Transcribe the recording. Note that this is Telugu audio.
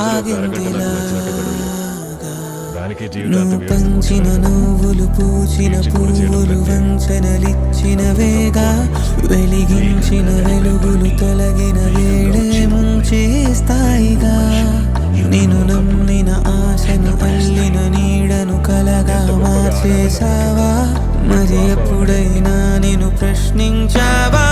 ఆగిందిలా నువ్వు పంచిన నువ్వులు పూచిన పువ్వులు వంచనలిచ్చిన వేగా వెలిగించిన వెలుగులు తొలగిన వేడే ముంచేస్తాయిగా నేను నమ్మిన ఆశను అల్లిన నీడను కలగా మార్చేసావా మరి ఎప్పుడైనా నేను ప్రశ్నించావా